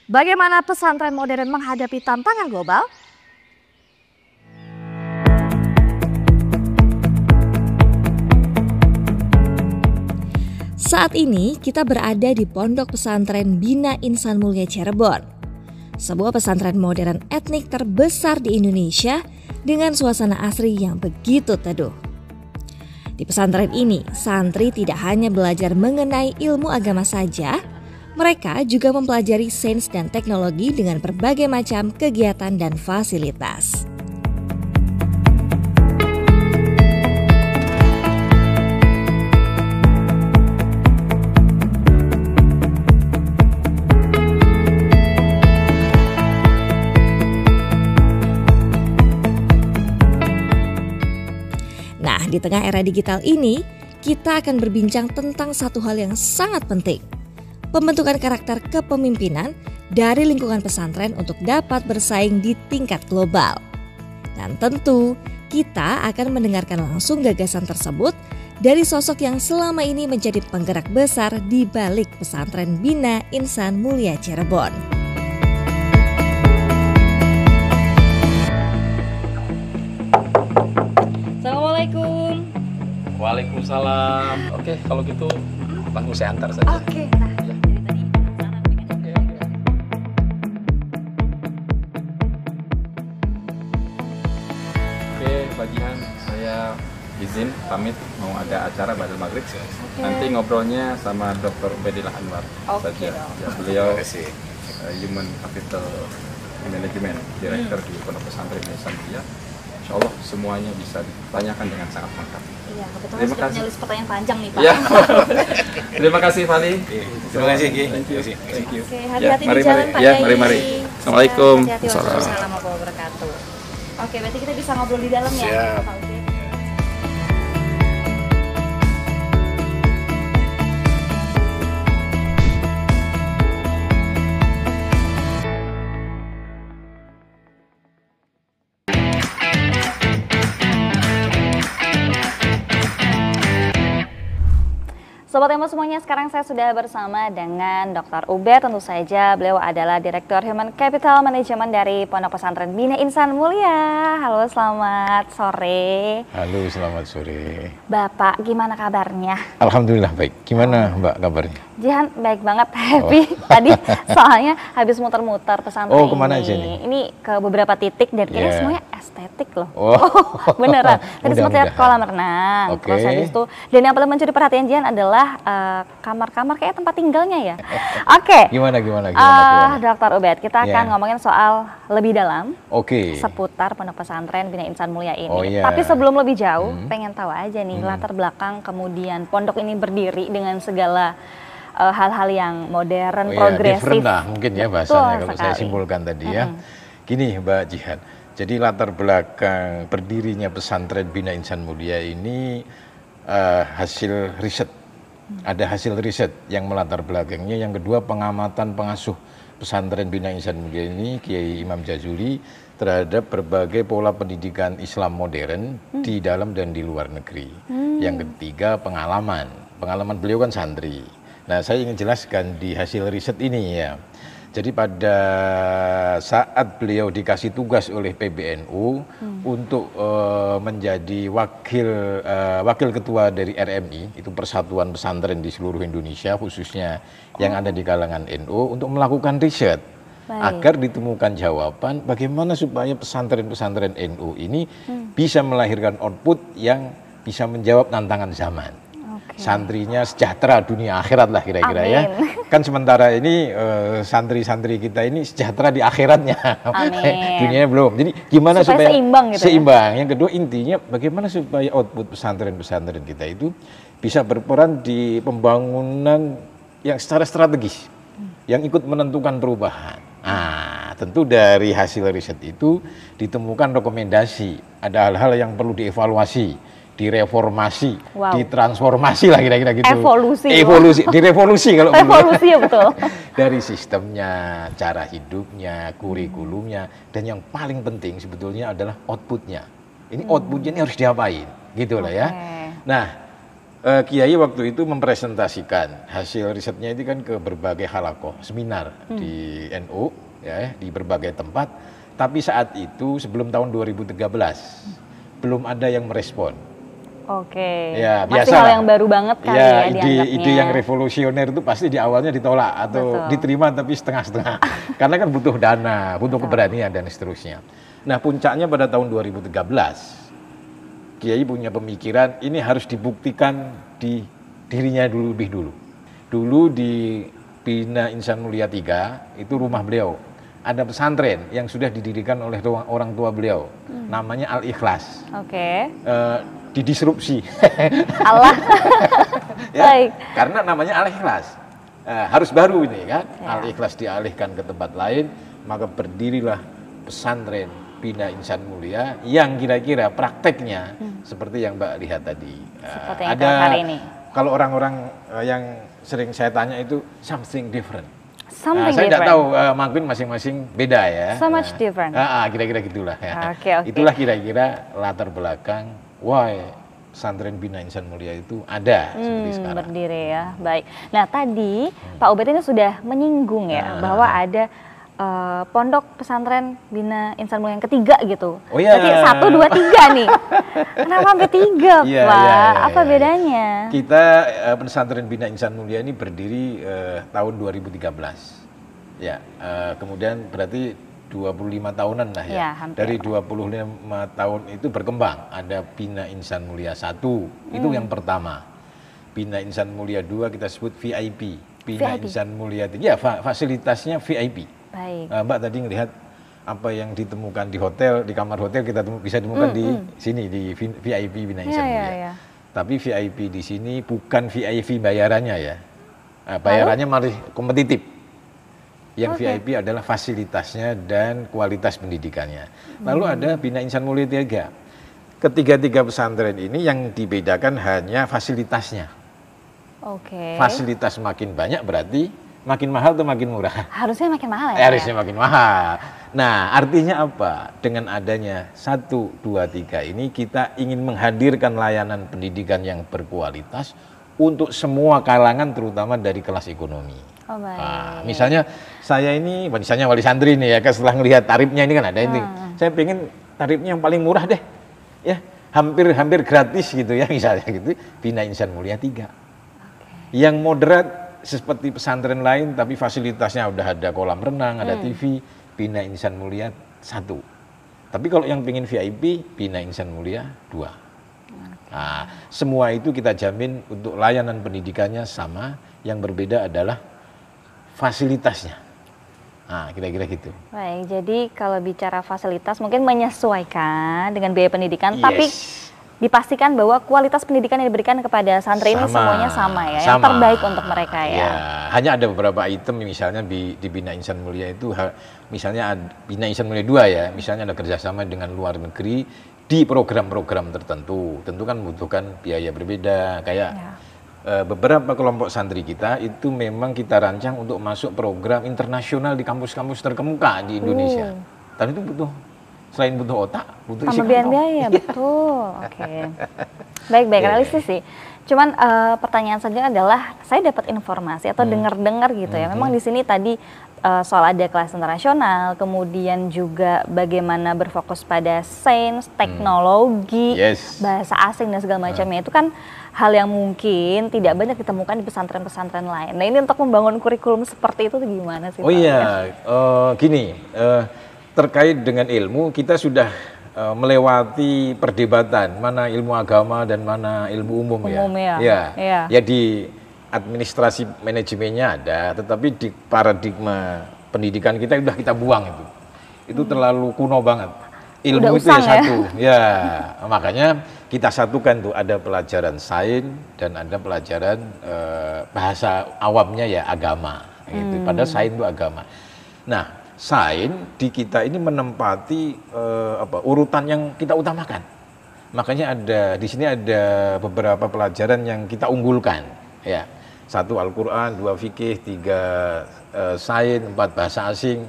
Bagaimana pesantren modern menghadapi tantangan global? Saat ini kita berada di Pondok Pesantren Bina Insan Mulia Cirebon, sebuah pesantren modern etnik terbesar di Indonesia dengan suasana asri yang begitu teduh. Di pesantren ini, santri tidak hanya belajar mengenai ilmu agama saja, mereka juga mempelajari sains dan teknologi dengan berbagai macam kegiatan dan fasilitas. Nah, di tengah era digital ini, kita akan berbincang tentang satu hal yang sangat penting. Pembentukan karakter kepemimpinan dari lingkungan pesantren untuk dapat bersaing di tingkat global. Dan tentu kita akan mendengarkan langsung gagasan tersebut dari sosok yang selama ini menjadi penggerak besar di balik pesantren Bina Insan Mulia Cirebon. Assalamualaikum. Waalaikumsalam. Oke, kalau gitu langsung saya antar saja. Oke, Pak Jihan, saya izin pamit mau ada acara Badal Maghrib. Nanti ngobrolnya sama Dr. Ubedillah Anwar saja. Ya, beliau Human Capital Management Director di Pondok Pesantren Insan Mulia. Insya Allah semuanya bisa ditanyakan dengan sangat lengkap. Iya, kebetulan Terima sudah kasih. punya list pertanyaan panjang nih Pak. Ya. Terima kasih Fali. Terima kasih Ki. Thank you. Thank you. Oke, hati-hati mari, di jalan mari. Pak Ya, Yai. mari. Assalamualaikum. Hati-hati, waalaikumsalam warahmatullahi wabarakatuh. Oke, berarti kita bisa ngobrol di dalam ya, Siap. Pak Ubed. Sobat Emo semuanya, sekarang saya sudah bersama dengan Dr. Ubed. Tentu saja beliau adalah Direktur Human Capital Management dari Pondok Pesantren Bina Insan Mulia. Halo, selamat sore. Halo, selamat sore. Bapak, gimana kabarnya? Alhamdulillah baik. Gimana Mbak kabarnya? Jihan baik banget, happy. Tadi soalnya habis muter-muter pesantren Oh, kemana aja nih? Ini ke beberapa titik dan kayaknya Yeah. semuanya estetik loh. Oh. Beneran. Tadi sempat lihat Mudah-mudahan. kolam renang. Oke. Terus habis itu, dan yang paling mencuri perhatian Jihan adalah kamar-kamar kayak tempat tinggalnya ya. Oke. Gimana? Dr. Ubed, kita akan Yeah. ngomongin soal lebih dalam Oke. seputar Pondok Pesantren Bina Insan Mulia ini. Oh, iya. Tapi sebelum lebih jauh, pengen tahu aja nih latar belakang kemudian pondok ini berdiri dengan segala hal-hal yang modern, Oh iya, progresif. different lah mungkin ya bahasanya Betul kalau saya sekali. simpulkan tadi ya. Gini Mbak Jihan, jadi latar belakang berdirinya pesantren Bina Insan Mulia ini hasil riset. Ada hasil riset yang melatar belakangnya. Yang kedua, pengamatan pengasuh pesantren Bina Insan Mulia ini, Kiai Imam Jazuli, terhadap berbagai pola pendidikan Islam modern di dalam dan di luar negeri. Yang ketiga, pengalaman beliau kan santri. Nah, saya ingin jelaskan di hasil riset ini ya. Jadi pada saat beliau dikasih tugas oleh PBNU untuk menjadi wakil ketua dari RMI, itu Persatuan Pesantren di seluruh Indonesia, khususnya yang ada di kalangan NU, untuk melakukan riset. Baik. Agar ditemukan jawaban bagaimana supaya pesantren-pesantren NU ini bisa melahirkan output yang bisa menjawab tantangan zaman. Santrinya sejahtera dunia akhirat lah kira-kira ya. Kan sementara ini santri-santri kita ini sejahtera di akhiratnya. Amin. Dunianya belum. Jadi gimana supaya seimbang gitu ya? seimbang. Yang kedua intinya bagaimana supaya output pesantren-pesantren kita itu bisa berperan di pembangunan yang secara strategis, yang ikut menentukan perubahan. Nah, tentu dari hasil riset itu ditemukan rekomendasi, ada hal-hal yang perlu dievaluasi, direformasi, Wow. ditransformasi lah kira-kira gitu. Evolusi. Direvolusi kalau Revolusi ya betul. dari sistemnya, cara hidupnya, kurikulumnya, dan yang paling penting sebetulnya adalah outputnya. Ini outputnya ini harus diapain, gitu lah ya. Oke. Nah, Kiai waktu itu mempresentasikan hasil risetnya itu kan ke berbagai halakoh, seminar di NU, ya, di berbagai tempat. Tapi saat itu sebelum tahun 2013 belum ada yang merespon. Oke. Ya, masih biasa hal yang baru banget kali ya ide yang revolusioner itu pasti di awalnya ditolak atau diterima tapi setengah-setengah. Karena kan butuh dana, butuh keberanian dan seterusnya. Nah, puncaknya pada tahun 2013 Kiai punya pemikiran ini harus dibuktikan di dirinya dulu lebih dulu. Dulu di Bina Insan Mulia 3 itu rumah beliau. Ada pesantren yang sudah didirikan oleh orang tua beliau. Namanya Al-Ikhlas. Oke. Didisrupsi. Allah. Ya, Baik. karena namanya Al-Ikhlas. Harus baru ini kan. Ya. Al-Ikhlas dialihkan ke tempat lain, maka berdirilah pesantren Bina Insan Mulia yang kira-kira prakteknya seperti yang Mbak lihat tadi. Seperti yang ada hari ini. Kalau orang-orang yang sering saya tanya itu something different. Something saya tidak different. tahu mungkin masing-masing beda ya. So much different. Kira-kira gitulah ya. Okay. Itulah kira-kira latar belakang why pesantren Bina Insan Mulia itu ada seperti sekarang. Berdiri ya, baik. Nah tadi Pak Ubed ini sudah menyinggung ya bahwa ada pondok pesantren Bina Insan Mulia yang ketiga gitu. Oh iya. Berarti 1, 2, 3 nih. Kenapa sampai 3 Pak? Apa bedanya? Kita pesantren Bina Insan Mulia ini berdiri tahun 2013. Ya, kemudian berarti 25 tahunan lah ya. Dari 25 tahun itu berkembang. Ada Bina Insan Mulia 1, itu yang pertama. Bina Insan Mulia 2 kita sebut VIP. Bina Insan Mulia 3, ya fasilitasnya VIP. Baik. Mbak tadi ngelihat apa yang ditemukan di hotel, di kamar hotel kita bisa temukan di sini di VIP Bina Insan Mulia. Tapi VIP di sini bukan VIP bayarannya ya. Bayarannya masih kompetitif. Yang VIP adalah fasilitasnya dan kualitas pendidikannya. Lalu ada Bina Insan Mulia 3. Ketiga-tiga pesantren ini yang dibedakan hanya fasilitasnya. Oke. Fasilitas makin banyak berarti makin mahal atau makin murah? Harusnya makin mahal ya? Harusnya makin mahal. Nah, artinya apa? Dengan adanya 1, 2, 3 ini kita ingin menghadirkan layanan pendidikan yang berkualitas untuk semua kalangan terutama dari kelas ekonomi. Oh, baik. Nah, misalnya saya ini, misalnya wali santri nih ya, setelah melihat tarifnya ini kan ada ini. Saya pengen tarifnya yang paling murah deh. Ya, hampir gratis gitu ya misalnya gitu. Bina Insan Mulia 3. Yang moderat seperti pesantren lain tapi fasilitasnya udah ada kolam renang, ada TV, Bina Insan Mulia 1. Tapi kalau yang pengen VIP, Bina Insan Mulia 2. Nah, semua itu kita jamin untuk layanan pendidikannya sama, yang berbeda adalah fasilitasnya. Nah, kira-kira gitu. Baik, jadi kalau bicara fasilitas mungkin menyesuaikan dengan biaya pendidikan, tapi dipastikan bahwa kualitas pendidikan yang diberikan kepada santri ini semuanya sama ya, yang terbaik untuk mereka ya. Hanya ada beberapa item misalnya di Bina Insan Mulia itu, misalnya Bina Insan Mulia 2 ya, misalnya ada kerjasama dengan luar negeri di program-program tertentu, tentu kan membutuhkan biaya berbeda, kayak beberapa kelompok santri kita itu memang kita rancang untuk masuk program internasional di kampus-kampus terkemuka di Indonesia. Dan itu butuh, selain butuh otak, butuh isi kantong. Biaya, betul. Oke. Baik-baik, realistis sih. Cuman pertanyaan selanjutnya adalah, saya dapat informasi atau dengar-dengar gitu ya. Memang di sini tadi soal ada kelas internasional, kemudian juga bagaimana berfokus pada sains, teknologi, bahasa asing dan segala macamnya. Itu kan hal yang mungkin tidak banyak ditemukan di pesantren-pesantren lain. Nah, ini untuk membangun kurikulum seperti itu gimana sih? Oh iya, gini, terkait dengan ilmu, kita sudah melewati perdebatan mana ilmu agama dan mana ilmu umum ya. Ya di administrasi manajemennya ada, tetapi di paradigma pendidikan kita sudah kita buang itu. Itu terlalu kuno banget. Ilmu itu ya satu. Ya, makanya kita satukan tuh, ada pelajaran sains dan ada pelajaran bahasa awamnya ya agama gitu. Padahal sains itu agama. Nah, sains di kita ini menempati urutan yang kita utamakan. Makanya di sini ada beberapa pelajaran yang kita unggulkan ya. 1 Al-Qur'an, 2 fikih, 3 sains, 4 bahasa asing.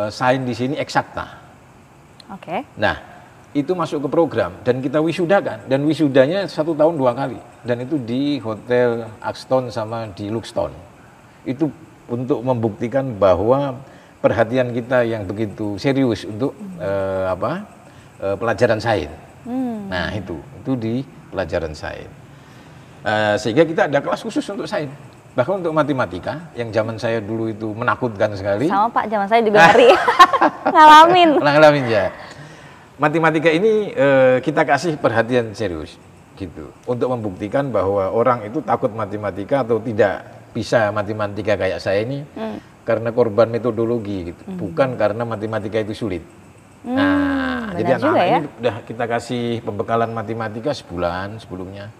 Sains di sini eksakta. Oke. Nah, itu masuk ke program dan kita wisudakan, dan wisudanya 1 tahun 2 kali, dan itu di Hotel Axton sama di Luxton. Itu untuk membuktikan bahwa perhatian kita yang begitu serius untuk pelajaran sains. Nah itu di pelajaran sains. Sehingga kita ada kelas khusus untuk sains. Bahkan untuk matematika yang zaman saya dulu itu menakutkan sekali. Sama Pak, zaman saya juga ngeri. Ngalamin ya. Matematika ini kita kasih perhatian serius gitu untuk membuktikan bahwa orang itu takut matematika atau tidak bisa matematika kayak saya ini karena korban metodologi gitu, bukan karena matematika itu sulit. Nah, jadi anak-anak ini udah kita kasih pembekalan matematika sebulan sebelumnya.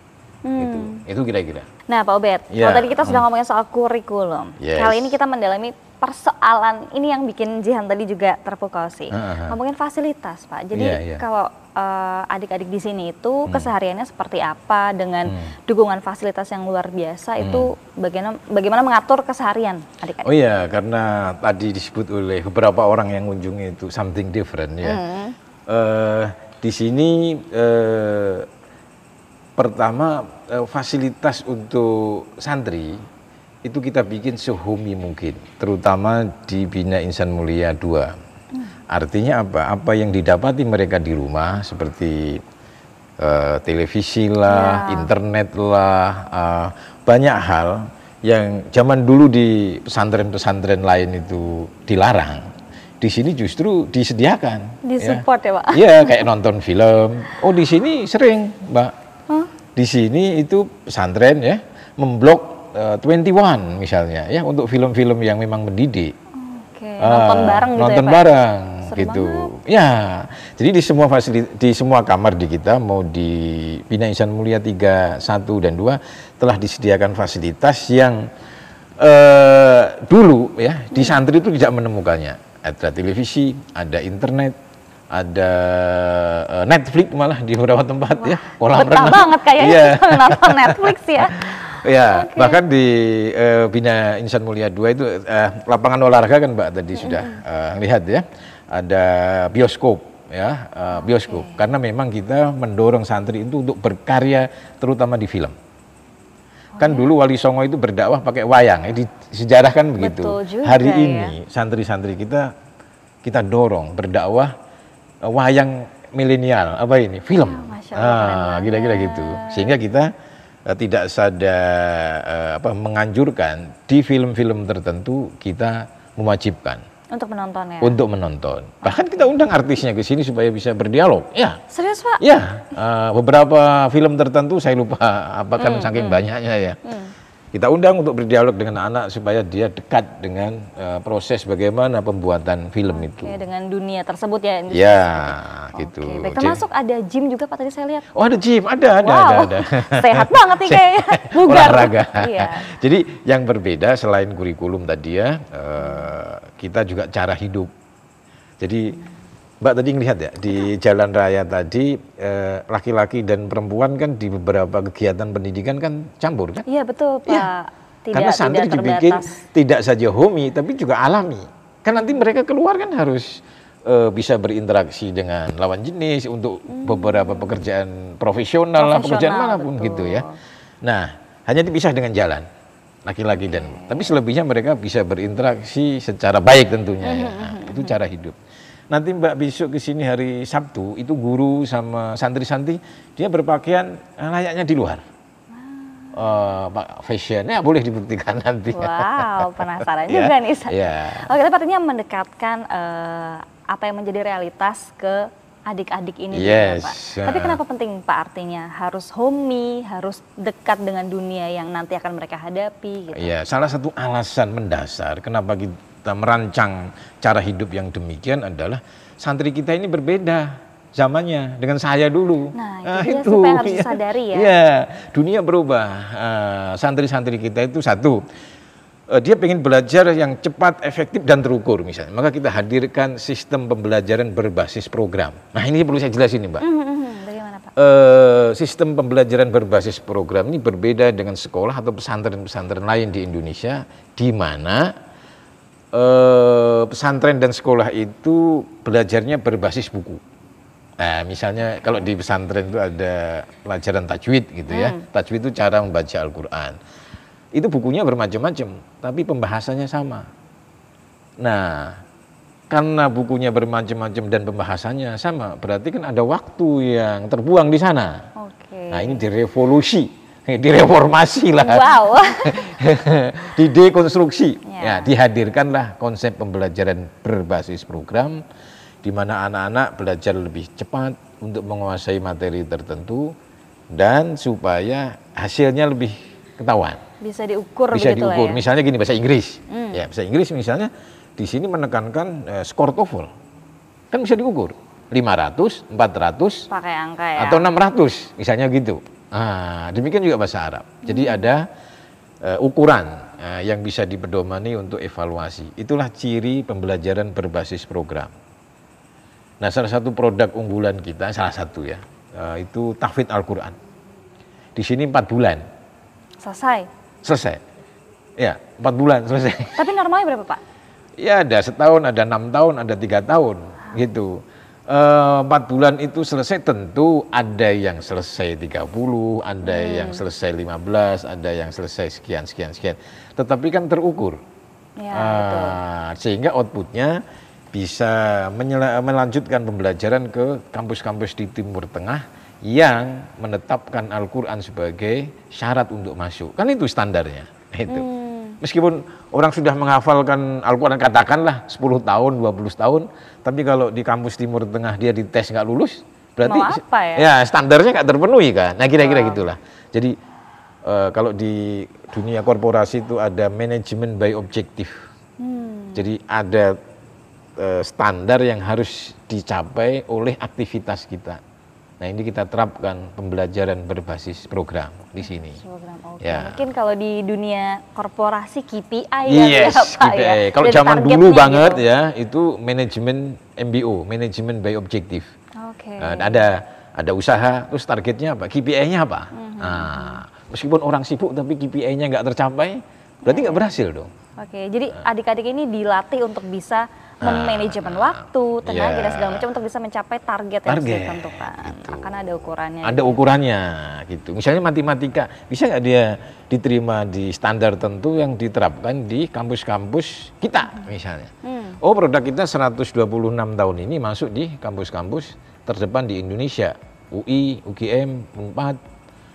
Itu kira-kira. Nah, Pak Obed, kalau tadi kita sudah ngomongin soal kurikulum, kali ini kita mendalami persoalan ini yang bikin Jihan tadi juga terpukau sih. Ngomongin fasilitas, Pak. Jadi kalau adik-adik di sini itu kesehariannya seperti apa dengan dukungan fasilitas yang luar biasa, itu bagaimana mengatur keseharian adik-adik? Oh iya, karena tadi disebut oleh beberapa orang yang mengunjungi itu something different ya. Di sini pertama fasilitas untuk santri itu kita bikin sehumi mungkin, terutama di Bina Insan Mulia 2. Artinya apa? Apa yang didapati mereka di rumah seperti televisi lah, internet lah, banyak hal yang zaman dulu di pesantren-pesantren lain itu dilarang. Di sini justru disediakan. Disupport ya Pak? Iya, kayak nonton film. Oh di sini sering Mbak. Di sini itu pesantren ya memblok 21 misalnya ya untuk film-film yang memang mendidik. Nonton bareng gitu nonton ya, Pak? bareng Seru gitu. Banget. Ya. Jadi di semua kamar di kita mau di Bina Insan Mulia 3, 1 dan 2 telah disediakan fasilitas yang dulu ya di santri itu tidak menemukannya. Ada televisi, ada internet, ada Netflix malah di beberapa tempat. Wah, ya. Kolam renang banget kayaknya nonton Netflix ya. Ya, bahkan di Bina Insan Mulia 2 itu lapangan olahraga kan Mbak tadi sudah lihat ya. Ada bioskop ya, bioskop. Karena memang kita mendorong santri itu untuk berkarya terutama di film. Kan dulu Wali Songo itu berdakwah pakai wayang, di sejarah kan begitu. Hari ini santri-santri kita dorong berdakwah wayang milenial, apa ini? Film. Kira-kira gitu. Sehingga kita tidak sadar menganjurkan di film-film tertentu kita mewajibkan untuk menonton ya. Untuk menonton. Bahkan kita undang artisnya ke sini supaya bisa berdialog. Ya. Serius Pak? Ya. Beberapa film tertentu saya lupa apa kan saking banyaknya ya. Kita undang untuk berdialog dengan anak supaya dia dekat dengan proses bagaimana pembuatan film itu. Dengan dunia tersebut ya. Ya, gitu. Baik, termasuk ada gym juga Pak tadi saya lihat. Oh ada gym, ada. Sehat banget nih kayaknya, bugar. Olahraga. Iya. Jadi yang berbeda selain kurikulum tadi ya, kita juga cara hidup. Jadi Mbak tadi ngelihat ya di jalan raya tadi laki-laki dan perempuan kan di beberapa kegiatan pendidikan kan campur kan? Iya betul Pak. Ya. Karena santri dibikin tidak saja homi tapi juga alami. Kan nanti mereka keluar kan harus bisa berinteraksi dengan lawan jenis untuk beberapa pekerjaan profesional lah, pekerjaan manapun gitu ya. Nah hanya dipisah dengan jalan laki-laki dan tapi selebihnya mereka bisa berinteraksi secara baik tentunya ya. Nah, itu cara hidup. Nanti Mbak besok ke sini hari Sabtu itu guru sama santri-santri dia berpakaian layaknya di luar. Fashionnya boleh dibuktikan nanti. Wow, penasaran juga nih saya. Oke, tapi artinya mendekatkan apa yang menjadi realitas ke adik-adik ini juga, Pak. Tapi kenapa penting Pak artinya harus homey, harus dekat dengan dunia yang nanti akan mereka hadapi gitu? Iya, salah satu alasan mendasar kenapa kita merancang cara hidup yang demikian adalah santri kita ini berbeda zamannya dengan saya dulu. Nah, itu supaya harus disadari ya. Iya, dunia berubah. Santri-santri kita itu satu, dia pengen belajar yang cepat, efektif dan terukur misalnya. Maka kita hadirkan sistem pembelajaran berbasis program. Nah, ini perlu saya jelasin nih, Mbak. Bagaimana, Pak? Sistem pembelajaran berbasis program ini berbeda dengan sekolah atau pesantren-pesantren lain di Indonesia di mana pesantren dan sekolah itu belajarnya berbasis buku. Nah, misalnya kalau di pesantren itu ada pelajaran tajwid gitu ya. Tajwid itu cara membaca Al-Quran. Itu bukunya bermacam-macam, tapi pembahasannya sama. Nah, karena bukunya bermacam-macam dan pembahasannya sama, berarti kan ada waktu yang terbuang di sana. Nah, ini direvolusi, direformasi lah. Wow. Didekonstruksi. Ya, dihadirkanlah konsep pembelajaran berbasis program, di mana anak-anak belajar lebih cepat untuk menguasai materi tertentu, dan supaya hasilnya lebih ketahuan. Bisa diukur. Bisa diukur. Ya? Misalnya gini, bahasa Inggris. Ya, bahasa Inggris misalnya di sini menekankan skor TOEFL. Kan bisa diukur. 500, 400, pakai angka ya. Atau 600, misalnya gitu. Nah, demikian juga bahasa Arab. Jadi ada ukuran yang bisa dipedomani untuk evaluasi. Itulah ciri pembelajaran berbasis program. Nah, salah satu produk unggulan kita, salah satu ya, itu tahfidz Al-Quran. Di sini 4 bulan. Selesai. Ya, 4 bulan selesai. Tapi normalnya berapa, Pak? Ya, ada setahun, ada 6 tahun, ada 3 tahun, gitu. 4 bulan itu selesai, tentu ada yang selesai 30, ada yang selesai 15, ada yang selesai sekian. Tetapi kan terukur. Ya, betul. Sehingga outputnya bisa melanjutkan pembelajaran ke kampus-kampus di Timur Tengah yang menetapkan Al-Quran sebagai syarat untuk masuk. Kan itu standarnya. Itu. Meskipun orang sudah menghafalkan Al-Quran, katakanlah 10 tahun, 20 tahun, tapi kalau di kampus Timur Tengah dia dites nggak lulus, berarti apa ya? Ya standarnya nggak terpenuhi kan. Nah, kira-kira gitulah. Jadi kalau di dunia korporasi itu ada manajemen by objektif. Jadi ada standar yang harus dicapai oleh aktivitas kita. Nah, ini kita terapkan pembelajaran berbasis program di sini. Program, oke. Ya. Mungkin kalau di dunia korporasi KPI ya, Pak KPI. ya. Kalau zaman dulu banget gitu. Ya, itu manajemen MBO, manajemen by objektif. Oke. Ada usaha, terus targetnya apa? KPI-nya apa? Nah, meskipun orang sibuk tapi KPI-nya nggak tercapai, berarti nggak berhasil dong. Oke, jadi adik-adik ini dilatih untuk bisa manajemen waktu, tenaga dan segala macam untuk bisa mencapai target yang sudah ditentukan. Gitu. Karena ada ukurannya. Ada ukurannya gitu. Misalnya matematika, bisa nggak dia diterima di standar tertentu yang diterapkan di kampus-kampus kita misalnya. Oh, produk kita 126 tahun ini masuk di kampus-kampus terdepan di Indonesia. UI, UGM, UNPAD,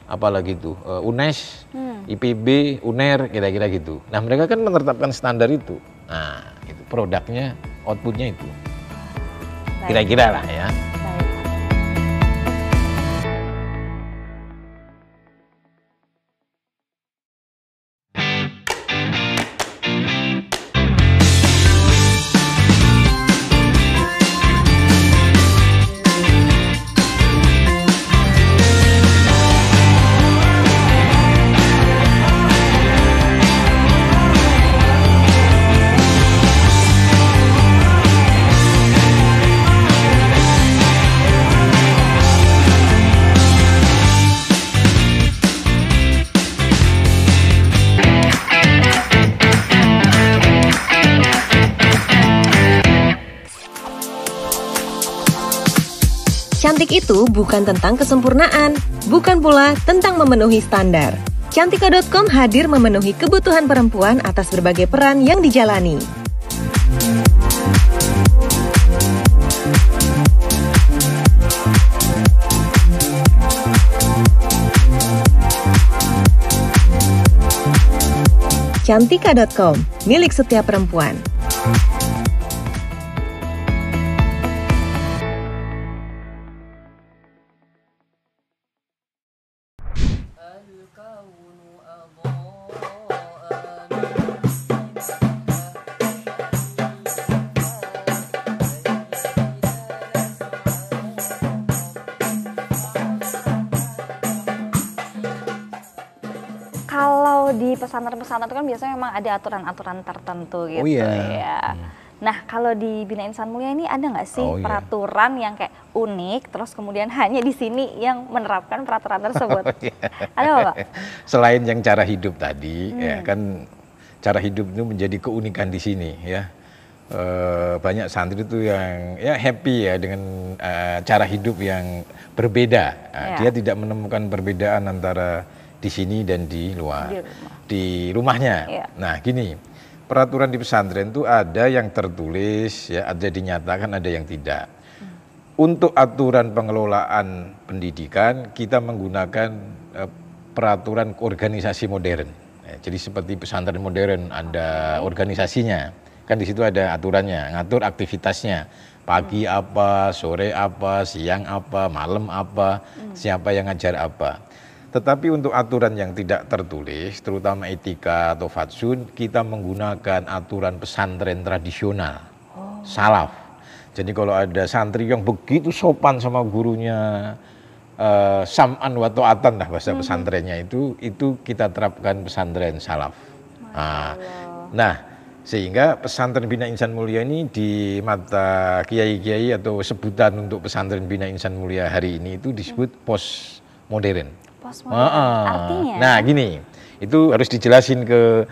apalagi itu, UNES, IPB, UNER, kira-kira gitu. Nah, mereka kan menetapkan standar itu. Nah, itu produknya, outputnya itu. Kira-kira lah ya. Cantik itu bukan tentang kesempurnaan, bukan pula tentang memenuhi standar. Cantika.com hadir memenuhi kebutuhan perempuan atas berbagai peran yang dijalani. Cantika.com, milik setiap perempuan. Kalau di pesantren-pesantren itu kan biasanya memang ada aturan-aturan tertentu gitu. Oh, iya. Ya. Nah, kalau di Bina Insan Mulia ini ada nggak sih peraturan yang kayak unik, terus kemudian hanya di sini yang menerapkan peraturan tersebut? Ada nggak, Pak? Selain yang cara hidup tadi, ya kan cara hidup itu menjadi keunikan di sini ya. banyak santri itu yang ya happy ya dengan cara hidup yang berbeda. Dia tidak menemukan perbedaan antara di sini dan di luar, di rumahnya. Nah gini, peraturan di pesantren itu ada yang tertulis, ya, ada dinyatakan, ada yang tidak. Untuk aturan pengelolaan pendidikan kita menggunakan peraturan organisasi modern. Jadi seperti pesantren modern ada organisasinya. Kan di situ ada aturannya, ngatur aktivitasnya. Pagi apa, sore apa, siang apa, malam apa, siapa yang ngajar apa. Tetapi untuk aturan yang tidak tertulis, terutama etika atau fatsun, kita menggunakan aturan pesantren tradisional, salaf. Jadi kalau ada santri yang begitu sopan sama gurunya, sam'an wa ta'atan lah bahasa pesantrennya itu kita terapkan pesantren salaf. Nah, sehingga pesantren Bina Insan Mulia ini di mata kiai-kiai atau sebutan untuk pesantren Bina Insan Mulia hari ini itu disebut postmodern. Artinya? Nah gini, itu harus dijelasin ke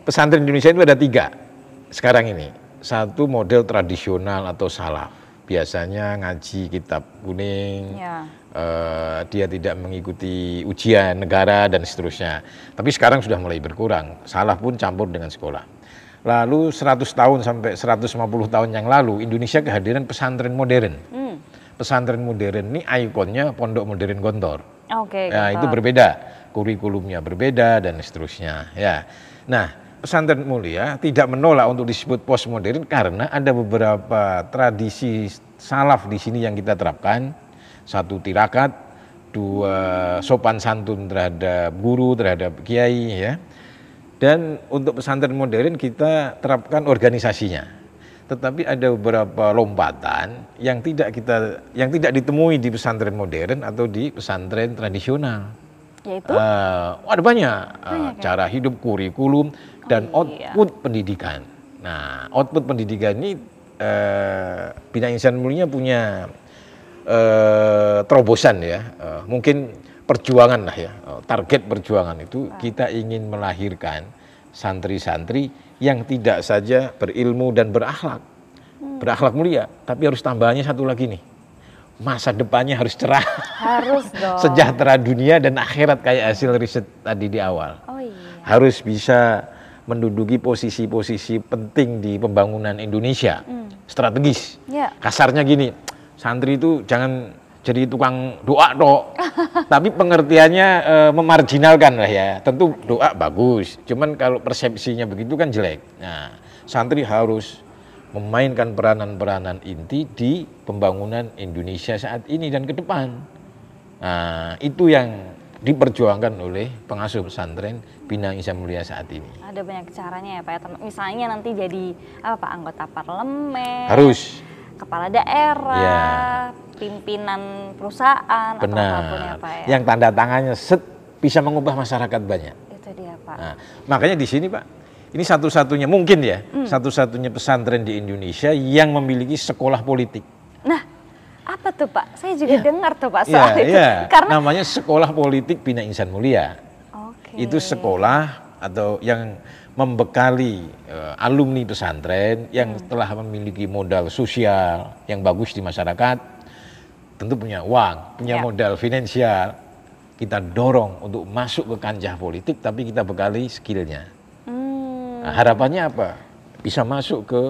pesantren Indonesia itu ada 3 sekarang ini. Satu model tradisional atau salaf, biasanya ngaji kitab kuning, dia tidak mengikuti ujian negara dan seterusnya. Tapi sekarang sudah mulai berkurang, salaf pun campur dengan sekolah. Lalu 100 tahun sampai 150 tahun yang lalu Indonesia kehadiran pesantren modern. Pesantren modern ini ikonnya Pondok Modern Gontor. Nah, itu berbeda, kurikulumnya berbeda dan seterusnya. Ya. Nah, pesantren mulia tidak menolak untuk disebut postmodern karena ada beberapa tradisi salaf di sini yang kita terapkan. 1 tirakat, 2 sopan santun terhadap guru, terhadap kiai, ya. Dan untuk pesantren modern kita terapkan organisasinya. Tetapi ada beberapa lompatan yang tidak ditemui di pesantren modern atau di pesantren tradisional. Yaitu? Ada banyak cara hidup, kurikulum, dan output pendidikan. Nah, output pendidikan ini Bina Insan Mulia punya terobosan ya, mungkin perjuangan lah ya, target perjuangan itu kita ingin melahirkan santri-santri yang tidak saja berilmu dan berakhlak mulia, tapi harus tambahannya satu lagi nih, masa depannya harus cerah, harus dong, sejahtera dunia dan akhirat kayak hasil riset tadi di awal. Harus bisa menduduki posisi-posisi penting di pembangunan Indonesia, strategis. Kasarnya gini, santri itu jangan jadi tukang doa dok, tapi pengertiannya memarginalkan lah ya. Tentu doa bagus, cuman kalau persepsinya begitu kan jelek. Nah, santri harus memainkan peranan-peranan inti di pembangunan Indonesia saat ini dan ke depan. Nah, itu yang diperjuangkan oleh pengasuh pesantren Bina Insan Mulia saat ini. Ada banyak caranya ya Pak ya, misalnya nanti jadi apa Pak, anggota parlemen, harus kepala daerah, pimpinan perusahaan, atau apapun ya Pak ya. Yang tanda tangannya bisa mengubah masyarakat banyak. Itu dia Pak. Nah, makanya di sini Pak, ini satu-satunya mungkin ya, satu-satunya pesantren di Indonesia yang memiliki sekolah politik. Nah, apa tuh Pak? Saya juga dengar tuh Pak soal itu. Karena namanya Sekolah Politik Bina Insan Mulia. Itu sekolah atau yang membekali alumni pesantren yang telah memiliki modal sosial yang bagus di masyarakat, tentu punya uang, punya modal finansial, kita dorong untuk masuk ke kancah politik, tapi kita bekali skillnya. Nah, harapannya apa? Bisa masuk ke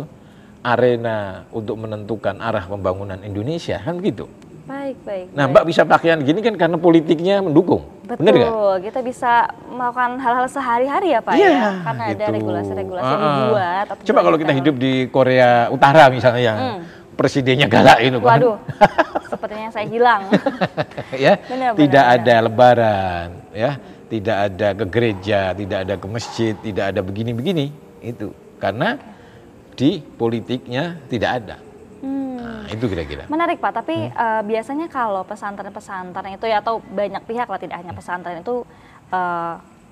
arena untuk menentukan arah pembangunan Indonesia, kan begitu. Baik. Nah, Mbak bisa pakaian gini kan karena politiknya mendukung. Betul, bener gak? Kita bisa melakukan hal-hal sehari-hari ya Pak ya, karena ada regulasi-regulasi yang dibuat. Coba kalau kita hidup di Korea Utara misalnya yang presidennya galak itu kan. Waduh, sepertinya saya hilang. Ya, tidak ada lebaran, ya, tidak ada ke gereja, tidak ada ke masjid, tidak ada begini-begini, itu karena di politiknya tidak ada. Nah, itu kira-kira. Menarik Pak, tapi biasanya kalau pesantren-pesantren itu ya, atau banyak pihak lah, tidak hanya pesantren itu,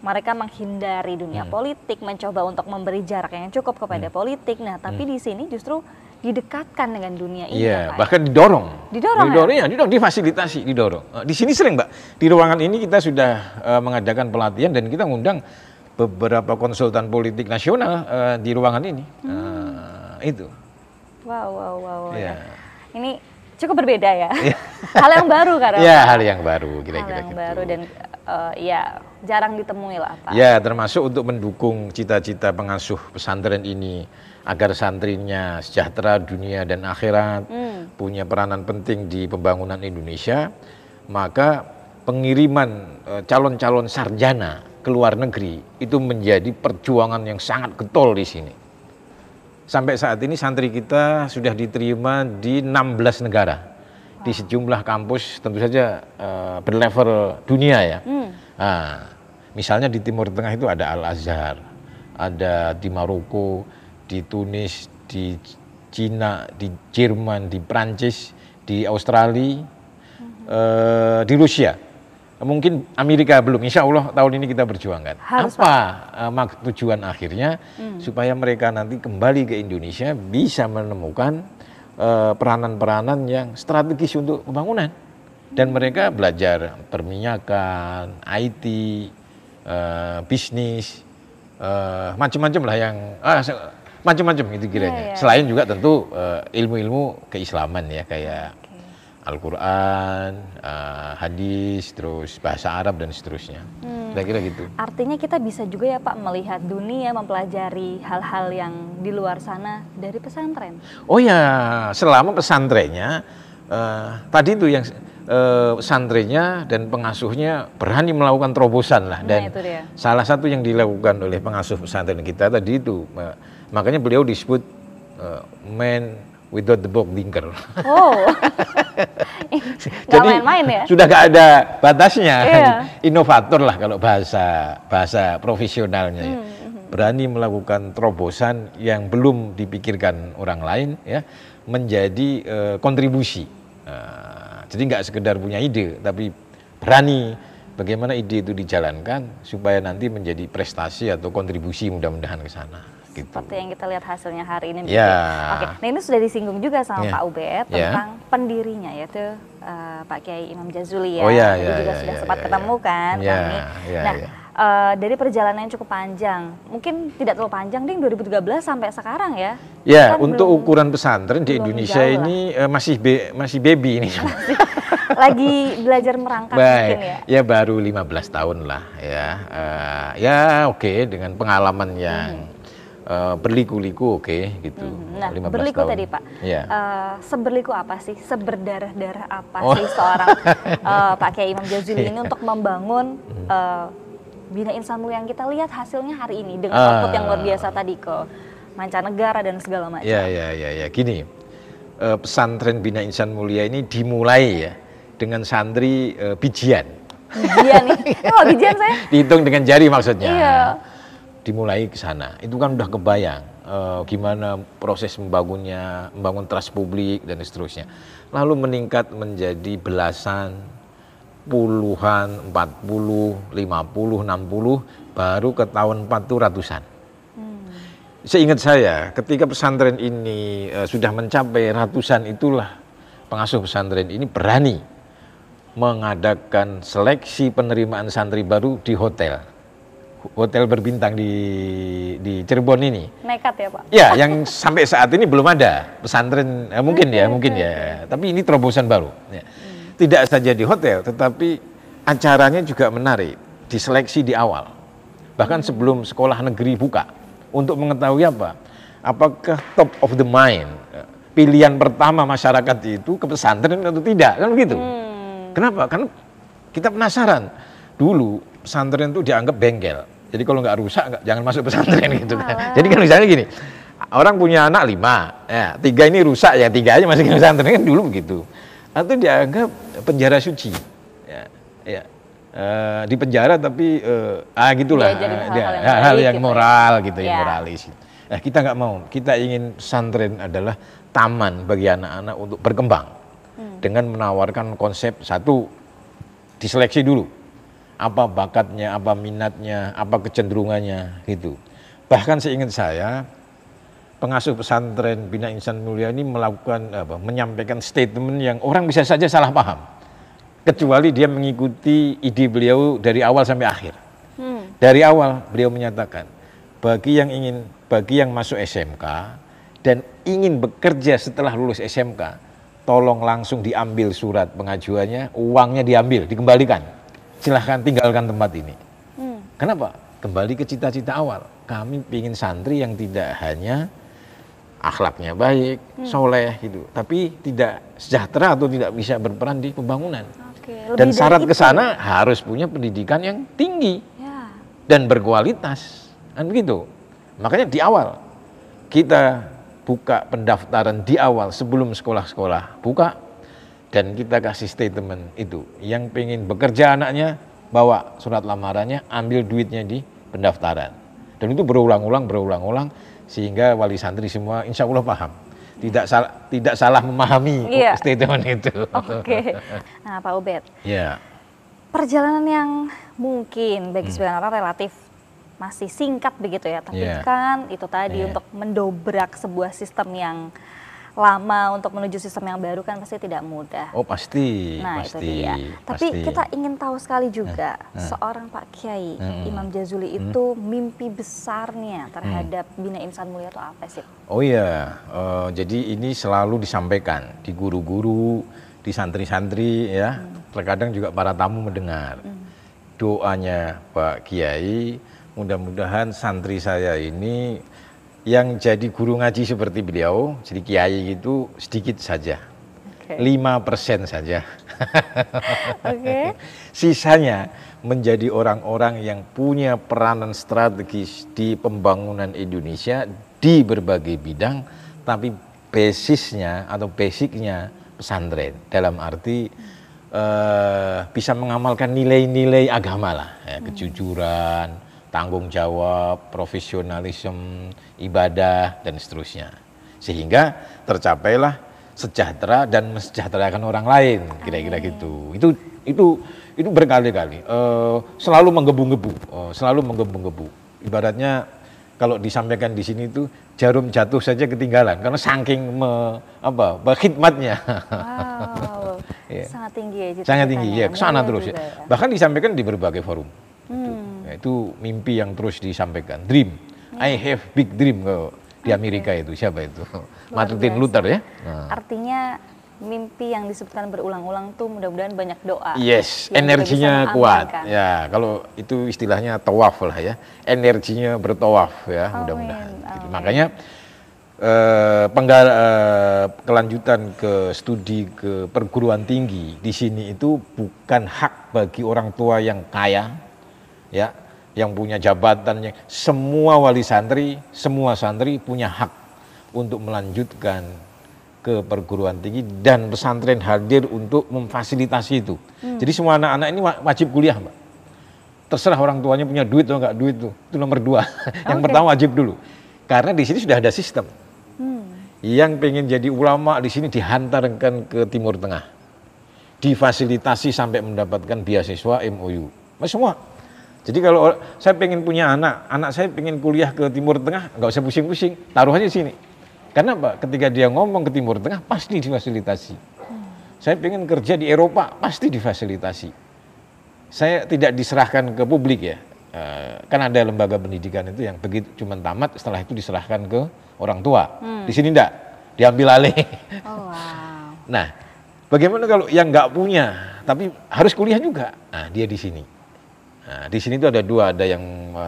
mereka menghindari dunia politik, mencoba untuk memberi jarak yang cukup kepada politik. Nah, tapi di sini justru didekatkan dengan dunia ini. Iya, Pak, bahkan didorong. Didorong, difasilitasi, didorong. Di sini sering Mbak, di ruangan ini kita sudah mengadakan pelatihan dan kita ngundang beberapa konsultan politik nasional di ruangan ini. itu. Wow. Ya. Ini cukup berbeda ya. Hal yang baru karena. Ya, hal yang baru kira-kira Hal yang gitu. baru dan ya jarang ditemui lah Pak. Ya, termasuk untuk mendukung cita-cita pengasuh pesantren ini agar santrinya sejahtera dunia dan akhirat, punya peranan penting di pembangunan Indonesia, maka pengiriman calon-calon sarjana ke luar negeri itu menjadi perjuangan yang sangat getol di sini. Sampai saat ini santri kita sudah diterima di 16 negara. Di sejumlah kampus tentu saja berlevel dunia ya. Nah, misalnya di Timur Tengah itu ada Al-Azhar, ada di Maroko, di Tunis, di Cina, di Jerman, di Prancis, di Australia, di Rusia. Mungkin Amerika belum, insya Allah tahun ini kita berjuangkan. Tujuan akhirnya supaya mereka nanti kembali ke Indonesia bisa menemukan peranan-peranan yang strategis untuk pembangunan. Dan mereka belajar perminyakan, IT, bisnis, macam-macam lah yang macam-macam itu kiranya. Selain juga tentu ilmu-ilmu keislaman ya, kayak Al-Quran, hadis, terus bahasa Arab dan seterusnya. Kira-kira gitu. Artinya kita bisa juga ya Pak melihat dunia, mempelajari hal-hal yang di luar sana dari pesantren. Oh ya, selama pesantrennya tadi itu yang pesantrennya dan pengasuhnya berani melakukan terobosan lah. Dan itu dia. Salah satu yang dilakukan oleh pengasuh pesantren kita tadi itu, makanya beliau disebut man without the book thinker. Oh, jadi main-main ya? Sudah gak ada batasnya. Inovator lah kalau bahasa profesionalnya ya. Berani melakukan terobosan yang belum dipikirkan orang lain ya, menjadi kontribusi. Jadi nggak sekedar punya ide, tapi berani bagaimana ide itu dijalankan supaya nanti menjadi prestasi atau kontribusi mudah-mudahan ke sana. Gitu. Seperti yang kita lihat hasilnya hari ini. Ya. Oke, nah ini sudah disinggung juga sama Pak Ubed tentang pendirinya, yaitu Pak Kiai Imam Jazuli ya. Jadi juga sudah sempat ketemu kan kami. Dari perjalanan yang cukup panjang, mungkin tidak terlalu panjang ding, 2013 sampai sekarang ya. Ya, kan untuk ukuran pesantren di Indonesia ini masih baby ini. Lagi belajar merangkak mungkin ya. Ya baru 15 tahun lah ya. Ya oke, dengan pengalaman yang berliku-liku gitu. Nah, berliku tahun. Tadi Pak, seberliku apa sih, seberdarah-darah apa sih seorang Pak Kiai Imam Jazuli ini untuk membangun Bina Insan Mulia yang kita lihat hasilnya hari ini dengan output yang luar biasa tadi ke mancanegara dan segala macam. Ya. Gini, pesantren Bina Insan Mulia ini dimulai ya dengan santri bijian. Bijian nih, bijian saya? Dihitung dengan jari maksudnya. Iya. Dimulai ke sana, itu kan udah kebayang gimana proses membangun trust publik dan seterusnya. Lalu meningkat menjadi belasan, puluhan, 40, 50, 60, baru ke tahun 4 itu ratusan. Seingat saya, ketika pesantren ini sudah mencapai ratusan, itulah pengasuh pesantren ini berani mengadakan seleksi penerimaan santri baru di hotel berbintang di Cirebon ini. Nekat ya Pak? Ya, yang sampai saat ini belum ada pesantren, mungkin ya. Tapi ini terobosan baru. Ya. Tidak saja di hotel, tetapi acaranya juga menarik, diseleksi di awal. Bahkan sebelum sekolah negeri buka, untuk mengetahui apakah top of the mind, pilihan pertama masyarakat itu ke pesantren atau tidak, kan begitu. Kenapa? Karena kita penasaran. Dulu pesantren itu dianggap bengkel. Jadi kalau nggak rusak, jangan masuk pesantren gitu kan. Jadi kan misalnya gini, orang punya anak 5, ya 3 ini rusak, ya 3 aja masuk ke pesantren, kan dulu begitu. Atau dianggap penjara suci, di penjara tapi gitulah, hal yang gitu moral gitu, yang moralis. Nah, kita nggak mau, kita ingin pesantren adalah taman bagi anak-anak untuk berkembang dengan menawarkan konsep satu, diseleksi dulu. Apa bakatnya, apa minatnya, apa kecenderungannya gitu. Bahkan seingat saya, pengasuh pesantren Bina Insan Mulia ini menyampaikan statement yang orang bisa saja salah paham, kecuali dia mengikuti ide beliau dari awal sampai akhir. Dari awal beliau menyatakan, bagi yang masuk SMK dan ingin bekerja setelah lulus SMK, tolong langsung diambil surat pengajuannya, uangnya diambil, dikembalikan. Silahkan tinggalkan tempat ini. Kenapa? Kembali ke cita-cita awal. Kami ingin santri yang tidak hanya akhlaknya baik, soleh gitu, tapi tidak sejahtera atau tidak bisa berperan di pembangunan. Dan syarat ke sana harus punya pendidikan yang tinggi dan berkualitas, kan begitu. Makanya di awal kita buka pendaftaran di awal sebelum sekolah-sekolah buka, dan kita kasih statement itu, yang pengen bekerja anaknya bawa surat lamarannya, ambil duitnya di pendaftaran. Dan itu berulang-ulang sehingga wali santri semua insya Allah paham. Tidak salah memahami statement itu. Oke. Nah, Pak Ubed. Ya. Perjalanan yang mungkin bagi sebagian orang relatif masih singkat begitu ya, tapi kan itu tadi untuk mendobrak sebuah sistem yang lama untuk menuju sistem yang baru kan pasti tidak mudah. Oh pasti. Nah pasti, itu dia. Tapi kita ingin tahu sekali juga seorang Pak Kiai Imam Jazuli itu mimpi besarnya terhadap Bina Insan Mulia itu apa sih? Oh iya, jadi ini selalu disampaikan di guru-guru, di santri-santri ya. Terkadang juga para tamu mendengar doanya Pak Kiai. Mudah-mudahan santri saya ini yang jadi guru ngaji seperti beliau, jadi kiai itu sedikit saja, 5% saja. Sisanya menjadi orang-orang yang punya peranan strategis di pembangunan Indonesia di berbagai bidang, tapi basisnya atau basicnya pesantren, dalam arti bisa mengamalkan nilai-nilai agama lah, ya, kejujuran, tanggung jawab, profesionalisme, ibadah, dan seterusnya. Sehingga tercapailah sejahtera dan mensejahterakan orang lain, kira-kira gitu. Itu berkali-kali, selalu menggebu-gebu. Ibaratnya kalau disampaikan di sini itu jarum jatuh saja ketinggalan, karena saking khidmatnya. Wow, sangat tinggi ya. Sangat tinggi, ya, kesana terus ya. Bahkan disampaikan di berbagai forum. Itu mimpi yang terus disampaikan, dream, I have big dream di Amerika itu, siapa itu? Martin Luther ya. Artinya mimpi yang disebutkan berulang-ulang tuh mudah-mudahan banyak doa. Yes, energinya kuat. Ya, kalau itu istilahnya tawaf lah ya, energinya bertawaf ya, mudah-mudahan. Gitu. Makanya kelanjutan ke studi ke perguruan tinggi di sini itu bukan hak bagi orang tua yang kaya, ya, yang punya jabatannya. Semua wali santri, semua santri punya hak untuk melanjutkan ke perguruan tinggi, dan pesantren hadir untuk memfasilitasi itu. Jadi semua anak-anak ini wajib kuliah, Mbak. Terserah orang tuanya punya duit atau enggak duit tuh. Itu nomor 2. Yang pertama wajib dulu. Karena di sini sudah ada sistem. Yang pengen jadi ulama di sini dihantarkan ke Timur Tengah. Difasilitasi sampai mendapatkan beasiswa MOU. Semua. Jadi kalau saya pengen punya anak saya pengen kuliah ke Timur Tengah, nggak usah pusing-pusing, taruh aja sini. Karena apa? Ketika dia ngomong ke Timur Tengah, pasti difasilitasi. Saya pengen kerja di Eropa, pasti difasilitasi. Saya tidak diserahkan ke publik ya. Kan ada lembaga pendidikan itu yang begitu cuma tamat, setelah itu diserahkan ke orang tua. Di sini enggak, diambil alih. Oh, wow. Nah, bagaimana kalau yang nggak punya, tapi harus kuliah juga? Nah, dia di sini. Nah, di sini tuh ada 2, ada yang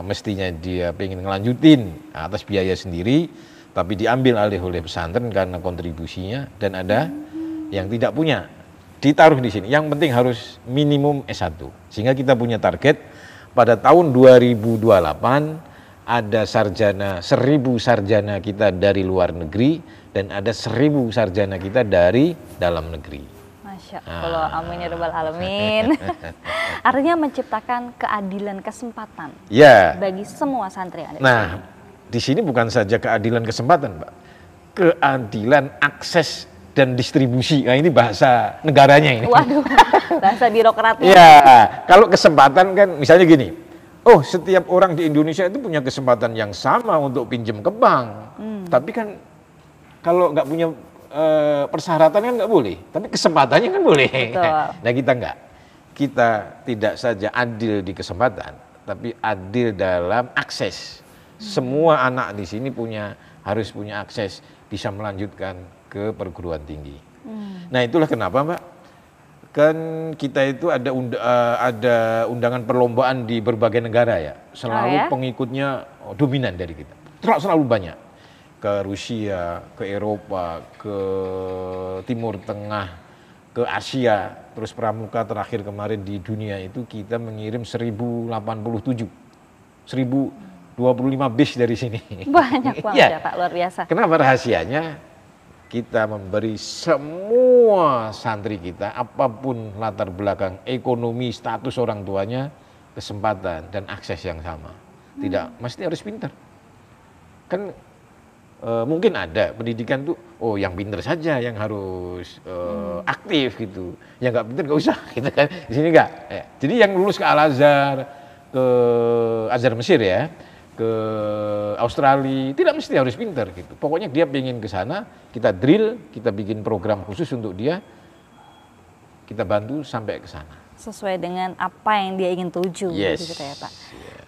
mestinya dia pengen ngelanjutin atas biaya sendiri, tapi diambil alih oleh pesantren karena kontribusinya, dan ada yang tidak punya, ditaruh di sini. Yang penting harus minimum S1. Sehingga kita punya target pada tahun 2028 ada 1.000 sarjana kita dari luar negeri dan ada 1.000 sarjana kita dari dalam negeri. Masya Allah, amin ya rabbal alamin. Artinya menciptakan keadilan kesempatan bagi semua santri yang ada. Nah, di sini bukan saja keadilan kesempatan, Mbak. Keadilan akses dan distribusi. Nah, ini bahasa negaranya ini. Waduh, bahasa birokratnya. Ya, kalau kesempatan kan misalnya gini. Oh, setiap orang di Indonesia itu punya kesempatan yang sama untuk pinjam ke bank. Tapi kan kalau nggak punya persyaratan kan nggak boleh. Tapi kesempatannya kan boleh. Betul. Nah, kita nggak. Kita tidak saja adil di kesempatan, tapi adil dalam akses. Semua anak di sini punya harus punya akses bisa melanjutkan ke perguruan tinggi. Nah itulah kenapa Mbak, kan kita itu ada undangan perlombaan di berbagai negara ya, selalu pengikutnya dominan dari kita, selalu banyak, ke Rusia, ke Eropa, ke Timur Tengah, ke Asia, terus pramuka terakhir kemarin di dunia itu kita mengirim 1085 bis dari sini. Banyak banget ya Pak, luar biasa. Kenapa rahasianya? Kita memberi semua santri kita, apapun latar belakang ekonomi, status orang tuanya, kesempatan dan akses yang sama. Tidak mesti harus pintar. Kan mungkin ada pendidikan tuh, oh yang pintar saja yang harus aktif gitu, yang nggak pintar nggak usah gitu kan. Di sini nggak. Jadi yang lulus ke Al-Azhar, ke Azhar Mesir ya, ke Australia, tidak mesti harus pintar gitu. Pokoknya dia pengen ke sana, kita drill, kita bikin program khusus untuk dia, kita bantu sampai ke sana. Sesuai dengan apa yang dia ingin tuju, gitu ya Pak.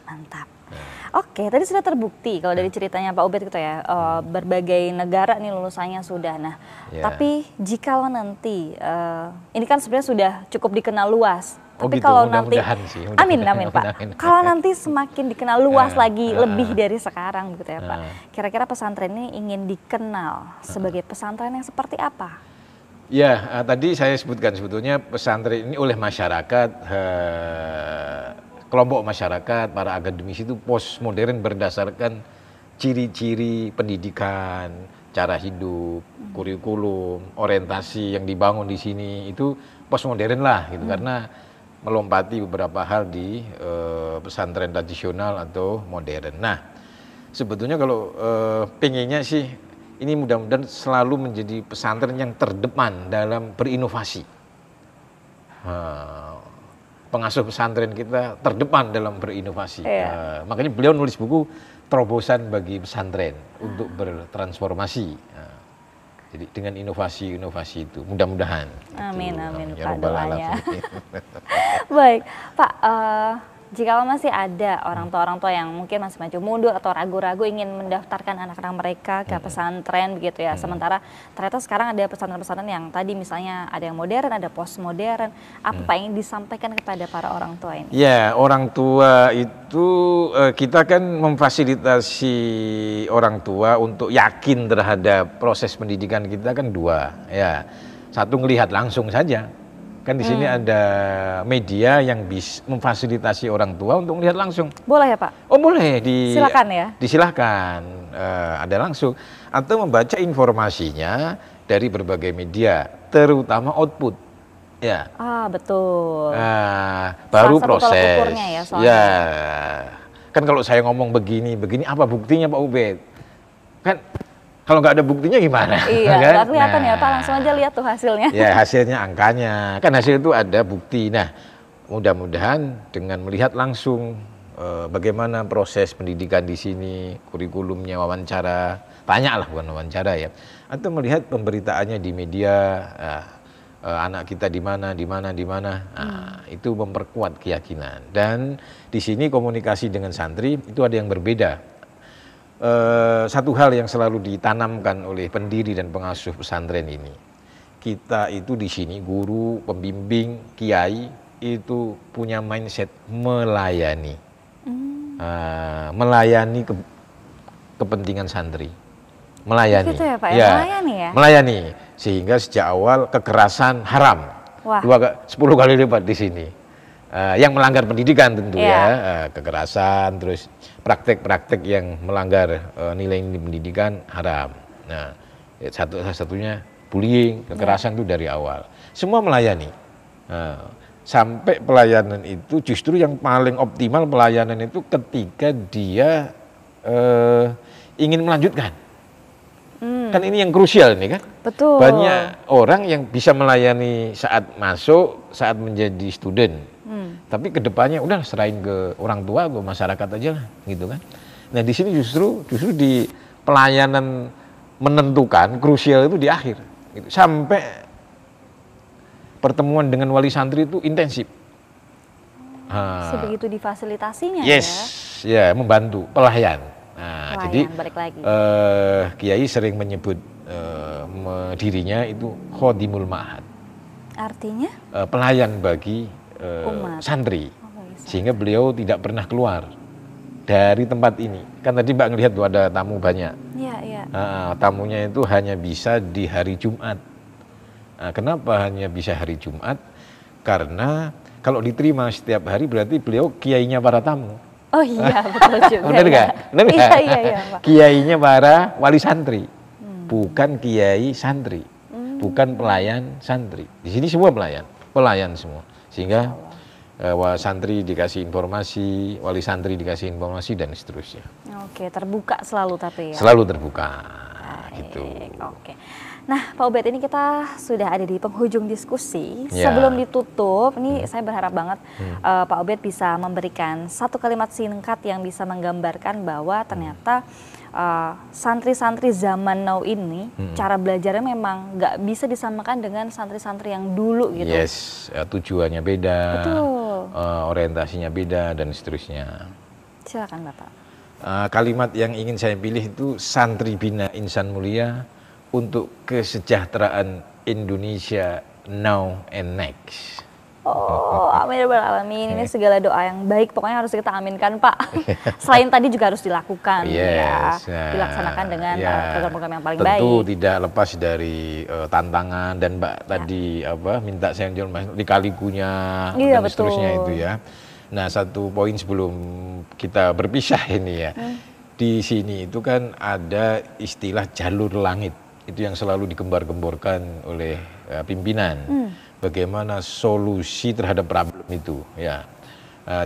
Mantap. Oke, tadi sudah terbukti kalau dari ceritanya Pak Ubed gitu ya, berbagai negara nih lulusannya sudah. Nah, tapi jikalau nanti, ini kan sebenarnya sudah cukup dikenal luas. Tapi gitu, kalau nanti, amin Pak. Kalau nanti semakin dikenal luas lagi, lebih dari sekarang gitu ya Pak. Kira-kira pesantren ini ingin dikenal sebagai pesantren yang seperti apa? Ya, tadi saya sebutkan sebetulnya pesantren ini oleh masyarakat, kelompok masyarakat, para akademisi itu postmodern berdasarkan ciri-ciri pendidikan, cara hidup, kurikulum, orientasi yang dibangun di sini itu postmodern lah gitu, karena melompati beberapa hal di pesantren tradisional atau modern. Nah, sebetulnya kalau pengennya sih ini mudah-mudahan selalu menjadi pesantren yang terdepan dalam berinovasi. Pengasuh pesantren kita terdepan dalam berinovasi. Makanya beliau nulis buku Terobosan bagi Pesantren untuk bertransformasi. Jadi dengan inovasi-inovasi itu mudah-mudahan. Amin, amin ya Pak doanya. Baik Pak, jika masih ada orang tua yang mungkin masih maju mundur atau ragu-ragu ingin mendaftarkan anak-anak mereka ke pesantren begitu ya, sementara ternyata sekarang ada pesantren-pesantren yang tadi misalnya ada yang modern, ada postmodern, apa Pak yang disampaikan kepada para orang tua ini? Ya, orang tua itu kita kan memfasilitasi orang tua untuk yakin terhadap proses pendidikan kita kan dua, ya. Satu ngelihat langsung saja. Kan di sini ada media yang bisa memfasilitasi orang tua untuk melihat langsung. Boleh ya Pak? Oh boleh, silakan ya. Disilahkan, ada langsung. Atau membaca informasinya dari berbagai media, terutama output. Ya. Betul. Baru proses. Ya, soalnya. Kan kalau saya ngomong begini, apa buktinya Pak Ubed? Kan kalau nggak ada buktinya gimana? Iya, nggak kan? Kelihatan ya Pak, langsung aja lihat tuh hasilnya. Ya hasilnya, angkanya, kan hasil itu ada bukti. Nah mudah-mudahan dengan melihat langsung bagaimana proses pendidikan di sini, kurikulumnya, wawancara, tanya lah bukan wawancara ya, atau melihat pemberitaannya di media, anak kita di mana, itu memperkuat keyakinan. Dan di sini komunikasi dengan santri itu ada yang berbeda. Satu hal yang selalu ditanamkan oleh pendiri dan pengasuh pesantren ini, kita itu di sini guru, pembimbing, kiai itu punya mindset melayani, melayani kepentingan santri, melayani. Gitu ya Pak ya, melayani ya. Melayani sehingga sejak awal kekerasan haram, 10 kali lipat di sini. Yang melanggar pendidikan tentu ya, kekerasan, terus praktek-praktek yang melanggar nilai pendidikan haram. Nah, satunya bullying, kekerasan itu dari awal. Semua melayani. Sampai pelayanan itu justru yang paling optimal pelayanan itu ketika dia ingin melanjutkan. Kan ini yang krusial ini kan. Betul. Banyak orang yang bisa melayani saat masuk, saat menjadi student. Tapi kedepannya udah serahin ke orang tua, ke masyarakat aja lah, gitu kan. Nah di sini justru di pelayanan menentukan, krusial itu di akhir. Gitu. Sampai pertemuan dengan wali santri itu intensif. Sebegitu difasilitasinya ya, membantu pelayan. Nah, Pelayan, jadi balik lagi. Kiai sering menyebut dirinya itu khodimul ma'had. Artinya? Pelayan bagi Umat. santri. bagi santri. Sehingga beliau tidak pernah keluar dari tempat ini. Kan tadi Mbak ngelihat tuh ada tamu banyak. Iya, iya. Tamunya itu hanya bisa di hari Jumat. Kenapa hanya bisa hari Jumat? Karena kalau diterima setiap hari berarti beliau kiainya para tamu. Oh iya, betul juga. Benar nggak? Benar nggak? Iya, Pak. Kiainya para wali santri, bukan kiai santri, bukan pelayan santri. Di sini semua pelayan semua. Sehingga santri dikasih informasi, wali santri dikasih informasi dan seterusnya. Oke, terbuka selalu tapi ya. Selalu terbuka, gitu. Oke. Nah, Pak Ubed, ini kita sudah ada di penghujung diskusi. Ya. Sebelum ditutup, ini saya berharap banget Pak Ubed bisa memberikan satu kalimat singkat yang bisa menggambarkan bahwa ternyata santri-santri zaman now ini cara belajarnya memang nggak bisa disamakan dengan santri-santri yang dulu gitu. Yes, tujuannya beda, Betul. orientasinya beda dan seterusnya. Silakan Bapak. Kalimat yang ingin saya pilih itu Santri Bina Insan Mulia untuk kesejahteraan Indonesia now and next. Oh, amin ya rabbal alamin. Ini segala doa yang baik pokoknya harus kita aminkan, Pak. Selain tadi juga harus dilakukan ya. Dilaksanakan dengan program-program yang paling baik. Tentu tidak lepas dari tantangan dan Mbak tadi minta saya dikalikunya dan seterusnya itu ya. Nah, satu poin sebelum kita berpisah ini ya. Di sini itu kan ada istilah jalur langit. Itu yang selalu digembar-gemborkan oleh pimpinan. Bagaimana solusi terhadap problem itu ya.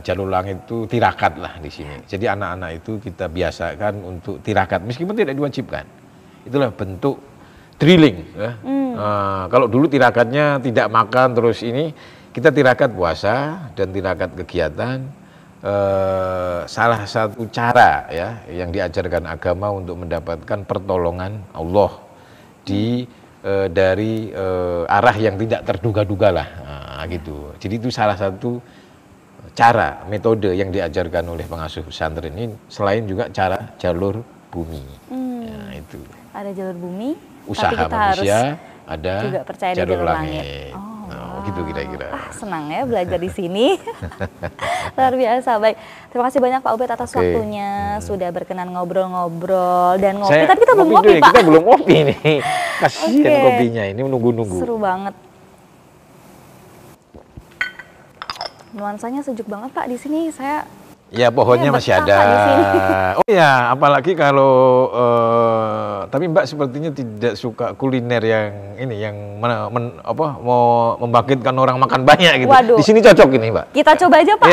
Jalur langit itu tirakat lah di sini. Jadi anak-anak itu kita biasakan untuk tirakat meskipun tidak diwajibkan. Itulah bentuk drilling ya. Kalau dulu tirakatnya tidak makan terus ini, kita tirakat puasa dan tirakat kegiatan. Salah satu cara ya yang diajarkan agama untuk mendapatkan pertolongan Allah dari arah yang tidak terduga-duga lah, gitu. Jadi itu salah satu cara, metode yang diajarkan oleh pengasuh pesantren ini, selain juga cara jalur bumi. Itu. Ada jalur bumi, usaha tapi kita manusia, harus ada juga percaya jalur di langit. Gitu wow. kira-kira. Senang ya belajar di sini. Luar biasa. Baik, terima kasih banyak Pak Ubed atas waktunya, sudah berkenan ngobrol-ngobrol dan ngopi. Tapi kita belum ngopi, Pak. Kita belum ngopi nih. Kasihan kopinya ini menunggu-nunggu. Seru banget. Nuansanya sejuk banget Pak di sini. Ya pohonnya masih ada. Oh ya, apalagi kalau tapi Mbak sepertinya tidak suka kuliner yang ini yang mau membangkitkan orang makan banyak gitu. Waduh. Di sini cocok ini, Mbak. Kita coba aja Pak.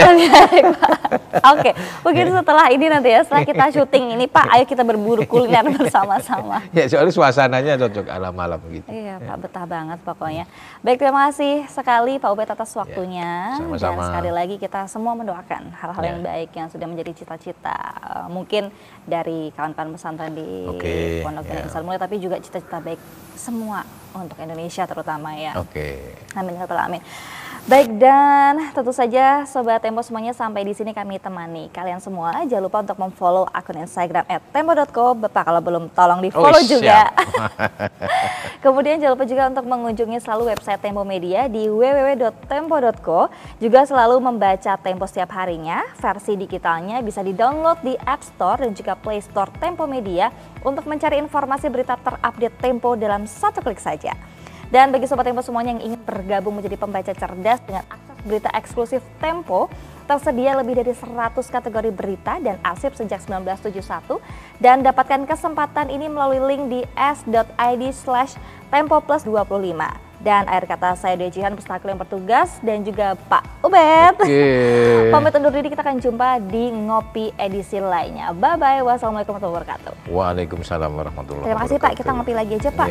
Oke, mungkin setelah ini nanti ya, setelah kita syuting ini Pak, ayo kita berburu kuliner bersama-sama. Ya, soalnya suasananya cocok alam-alam gitu. Iya Pak, betah banget pokoknya. Baik, terima kasih sekali Pak Ubed atas waktunya. Sama-sama. Dan sekali lagi kita semua mendoakan hal-hal yang baik yang sudah menjadi cita-cita mungkin dari kawan-kawan pesantren di Pondok Bina Insan Mulia, tapi juga cita-cita baik semua untuk Indonesia terutama ya. Amin ya rabbal alamin. Baik, dan tentu saja Sobat Tempo semuanya, sampai di sini kami temani kalian semua. Jangan lupa untuk memfollow akun Instagram @tempo.co. Bapak kalau belum tolong di follow juga. Kemudian jangan lupa juga untuk mengunjungi selalu website Tempo Media di www.tempo.co. Juga selalu membaca Tempo setiap harinya. Versi digitalnya bisa di-download di App Store dan juga Play Store Tempo Media untuk mencari informasi berita terupdate Tempo dalam satu klik saja. Dan bagi Sobat Tempo semuanya yang ingin bergabung menjadi pembaca cerdas dengan akses berita eksklusif Tempo, tersedia lebih dari 100 kategori berita dan arsip sejak 1971. Dan dapatkan kesempatan ini melalui link di s.id/tempoplus25. Dan akhir kata saya Dea Jihan, Pustakul yang bertugas, dan juga Pak Ubed. Pamit undur diri, kita akan jumpa di Ngopi edisi lainnya. Bye-bye, wassalamualaikum warahmatullahi wabarakatuh. Waalaikumsalam warahmatullahi wabarakatuh. Terima kasih Pak, kita ngopi lagi aja Pak.